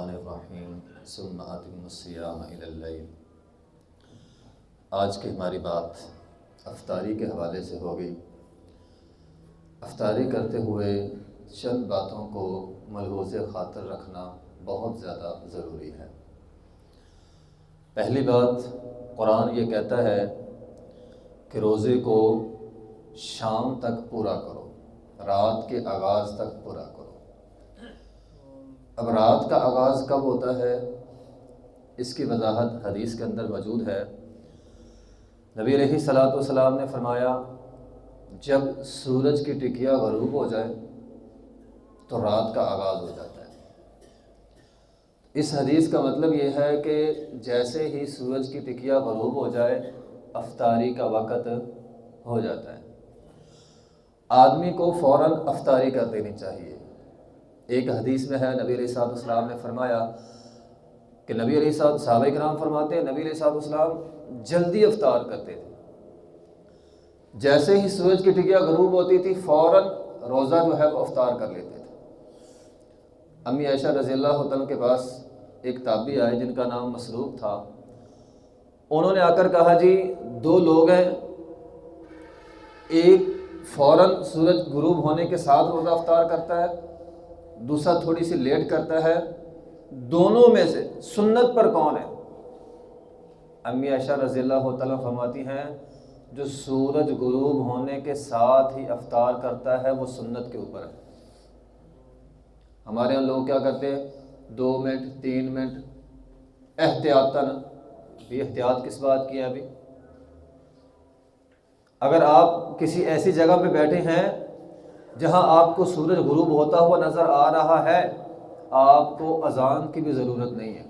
الرحمن ثم أتم الصيام إلى الليل۔ آج کی ہماری بات افطاری کے حوالے سے ہوگی۔ افطاری کرتے ہوئے چند باتوں کو ملحوظ خاطر رکھنا بہت زیادہ ضروری ہے۔ پہلی بات، قرآن یہ کہتا ہے کہ روزے کو شام تک پورا کرو، رات کے آغاز تک پورا کرو۔ اب رات کا آغاز کب ہوتا ہے، اس کی وضاحت حدیث کے اندر موجود ہے۔ نبی علیہ الصلوۃ والسلام نے فرمایا، جب سورج کی ٹکیا غروب ہو جائے تو رات کا آغاز ہو جاتا ہے۔ اس حدیث کا مطلب یہ ہے کہ جیسے ہی سورج کی ٹکیا غروب ہو جائے افطاری کا وقت ہو جاتا ہے۔ آدمی کو فوراً افطاری کر دینی چاہیے۔ ایک حدیث میں ہے، نبی علیہ الصلوۃ والسلام نے فرمایا کہ نبی علیہ الصلوۃ صحابہ کرام فرماتے ہیں نبی علیہ الصلوۃ والسلام جلدی افطار کرتے تھے۔ جیسے ہی سورج کی ٹکیا غروب ہوتی تھی فوراً روزہ جو ہے وہ افطار کر لیتے تھے۔ امی عائشہ رضی اللہ عنہ کے پاس ایک تابعی آئے جن کا نام مسروق تھا۔ انہوں نے آ کر کہا، جی دو لوگ ہیں، ایک فوراً سورج غروب ہونے کے ساتھ روزہ افطار کرتا ہے، دوسرا تھوڑی سی لیٹ کرتا ہے، دونوں میں سے سنت پر کون ہے؟ امی عائشہ رضی اللہ تعالیٰ فرماتی ہیں، جو سورج غروب ہونے کے ساتھ ہی افطار کرتا ہے وہ سنت کے اوپر ہے۔ ہمارے یہاں لوگ کیا کرتے ہیں، 2 منٹ 3 منٹ احتیاطاً۔ بھی احتیاط کس بات کی ہے؟ ابھی اگر آپ کسی ایسی جگہ پہ بیٹھے ہیں جہاں آپ کو سورج غروب ہوتا ہوا نظر آ رہا ہے، آپ کو اذان کی بھی ضرورت نہیں ہے۔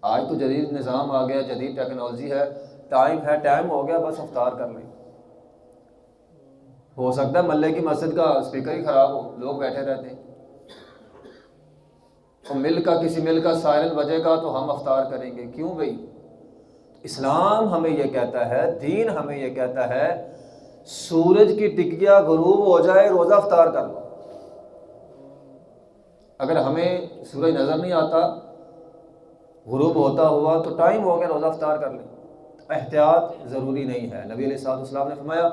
آج تو جدید نظام آ گیا، جدید ٹیکنالوجی ہے، ٹائم ہو گیا، بس افطار کر لیں۔ ہو سکتا ہے محلے کی مسجد کا اسپیکر ہی خراب ہو، لوگ بیٹھے رہتے ہیں، تو کسی مل کا سائرن بجے گا تو ہم افطار کریں گے۔ کیوں بھائی؟ اسلام ہمیں یہ کہتا ہے، دین ہمیں یہ کہتا ہے، سورج کی ٹکیا غروب ہو جائے روزہ افطار کر لو۔ اگر ہمیں سورج نظر نہیں آتا غروب ہوتا ہوا تو ٹائم ہو گیا، روزہ افطار کر لیں۔ احتیاط ضروری نہیں ہے۔ نبی علیہ الصلوۃ والسلام نے فرمایا،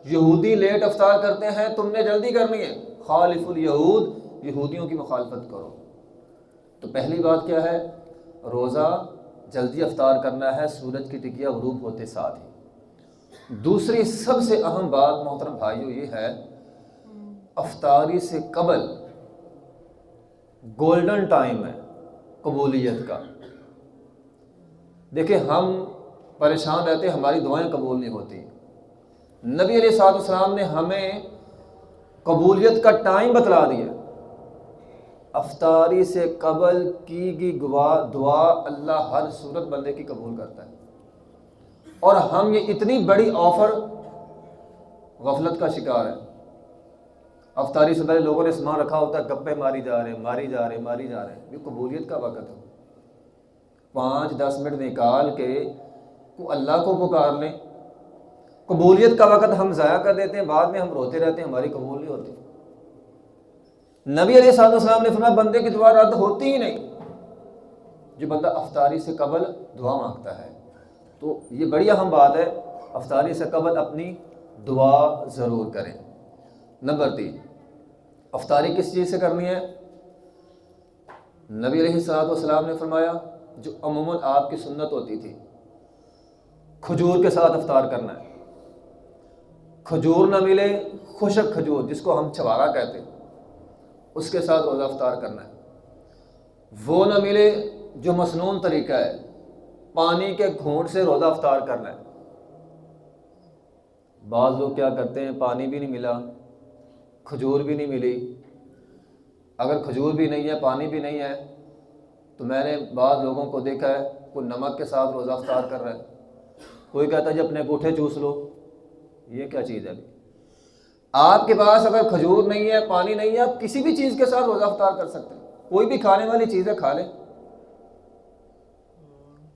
یہودی لیٹ افطار کرتے ہیں، تم نے جلدی کرنی ہے، خالف الیہود، یہودیوں کی مخالفت کرو۔ تو پہلی بات کیا ہے، روزہ جلدی افطار کرنا ہے سورج کی ٹکیا غروب ہوتے ساتھ ہی۔ دوسری سب سے اہم بات محترم بھائیو یہ ہے، افطاری سے قبل گولڈن ٹائم ہے قبولیت کا۔ دیکھیں ہم پریشان رہتے ہیں، ہماری دعائیں قبول نہیں ہوتی۔ نبی علیہ الصلوۃ والسلام نے ہمیں قبولیت کا ٹائم بتلا دیا۔ افطاری سے قبل کی گئی دعا اللہ ہر صورت بندے کی قبول کرتا ہے۔ اور ہم یہ اتنی بڑی آفر غفلت کا شکار ہے۔ افطاری سے پہلے لوگوں نے سامان رکھا ہوتا ہے، گپے ماری جا رہے ہیں۔ یہ قبولیت کا وقت ہے۔ 5-10 منٹ نکال کے اللہ کو پکار لیں۔ قبولیت کا وقت ہم ضائع کر دیتے ہیں، بعد میں ہم روتے رہتے ہیں، ہماری قبول نہیں ہوتی۔ نبی علیہ الصلوۃ والسلام نے فرمایا، بندے کی دعا رد ہوتی ہی نہیں جو بندہ افطاری سے قبل دعا مانگتا ہے۔ تو یہ بڑی اہم بات ہے، افطاری سے قبل اپنی دعا ضرور کریں۔ نمبر 3، افطاری کس چیز سے کرنی ہے؟ نبی علیہ الصلوۃ والسلام نے فرمایا، جو عموماً آپ کی سنت ہوتی تھی، کھجور کے ساتھ افطار کرنا ہے۔ کھجور نہ ملے، خشک کھجور جس کو ہم چھوارا کہتے ہیں، اس کے ساتھ روزہ افطار کرنا ہے۔ وہ نہ ملے جو مسنون طریقہ ہے، پانی کے گھونٹ سے روزہ افطار کرنا ہے۔ بعض لوگ کیا کرتے ہیں، پانی بھی نہیں ملا، کھجور بھی نہیں ملی۔ اگر کھجور بھی نہیں ہے، پانی بھی نہیں ہے، تو میں نے بعض لوگوں کو دیکھا ہے، کوئی نمک کے ساتھ روزہ افطار کر رہا ہے، کوئی کہتا ہے جی اپنے انگوٹھے چوس لو۔ یہ کیا چیز ہے؟ آپ کے پاس اگر کھجور نہیں ہے، پانی نہیں ہے، آپ کسی بھی چیز کے ساتھ روزہ افطار کر سکتے ہیں۔ کوئی بھی کھانے والی چیز ہے، کھا لیں۔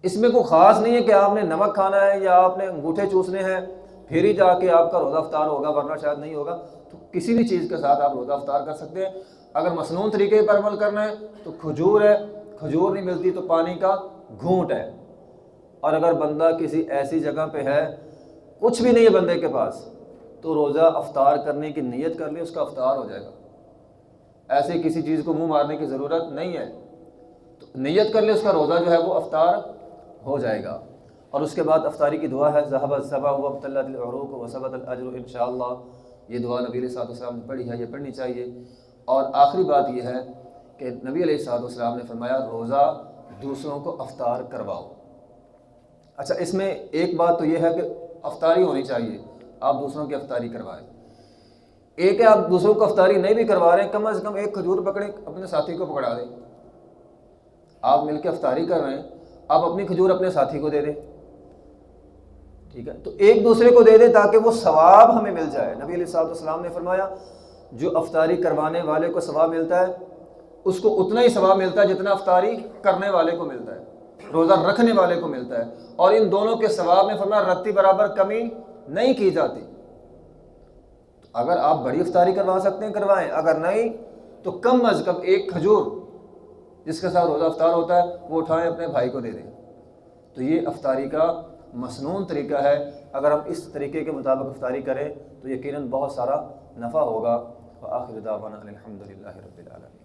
اس میں کوئی خاص نہیں ہے کہ آپ نے نمک کھانا ہے یا آپ نے انگوٹھے چوسنے ہیں پھر ہی جا کے آپ کا روزہ افطار ہوگا، ورنہ شاید نہیں ہوگا۔ تو کسی بھی چیز کے ساتھ آپ روزہ افطار کر سکتے ہیں۔ اگر مسنون طریقے پر عمل کرنا ہے تو کھجور ہے، کھجور نہیں ملتی تو پانی کا گھونٹ ہے. اور اگر بندہ کسی ایسی جگہ پہ ہے کچھ بھی نہیں ہے بندے کے پاس تو روزہ افطار کرنے کی نیت کر لے، اس کا افطار ہو جائے گا. ایسے کسی چیز کو منہ مارنے کی ضرورت نہیں ہے، تو نیت کر لے، اس کا روزہ جو ہے وہ افطار ہو جائے گا. اور اس کے بعد افطاری کی دعا ہے ذهب الصبا وابتلت العروق وثبت الاجر انشاءاللہ. یہ دعا نبی علیہ الصلوۃ والسلام نے پڑھی ہے، یہ پڑھنی چاہیے. اور آخری بات یہ ہے کہ نبی علیہ الصلوۃ والسلام نے فرمایا روزہ دوسروں کو افطار کرواؤ. اچھا، اس میں ایک بات تو یہ ہے کہ افطاری ہونی چاہیے، آپ دوسروں کی افطاری کروائیں. ایک ہے آپ دوسروں کو افطاری نہیں بھی کروا رہے ہیں، کم از کم ایک کھجور پکڑیں، اپنے ساتھی کو پکڑا دیں. آپ مل کے افطاری کر رہے ہیں، آپ اپنی کھجور اپنے ساتھی کو دے دیں. ٹھیک ہے، تو ایک دوسرے کو دے دیں تاکہ وہ ثواب ہمیں مل جائے. نبی علیہ الصلوۃ والسلام نے فرمایا جو افطاری کروانے والے کو ثواب ملتا ہے اس کو اتنا ہی ثواب ملتا ہے جتنا افطاری کرنے والے کو ملتا ہے، روزہ رکھنے والے کو ملتا ہے. اور ان دونوں کے ثواب میں فرمایا رتی برابر کمی نہیں کی جاتی. اگر آپ بڑی افطاری کروا سکتے ہیں کروائیں، اگر نہیں تو کم از کم ایک کھجور جس کے ساتھ روزہ افطار ہوتا ہے وہ اٹھائیں اپنے بھائی کو دے دیں. تو یہ افطاری کا مسنون طریقہ ہے. اگر ہم اس طریقے کے مطابق افطاری کریں تو یقیناً بہت سارا نفع ہوگا. وآخر دعوانا الحمد للہ رب العالمین.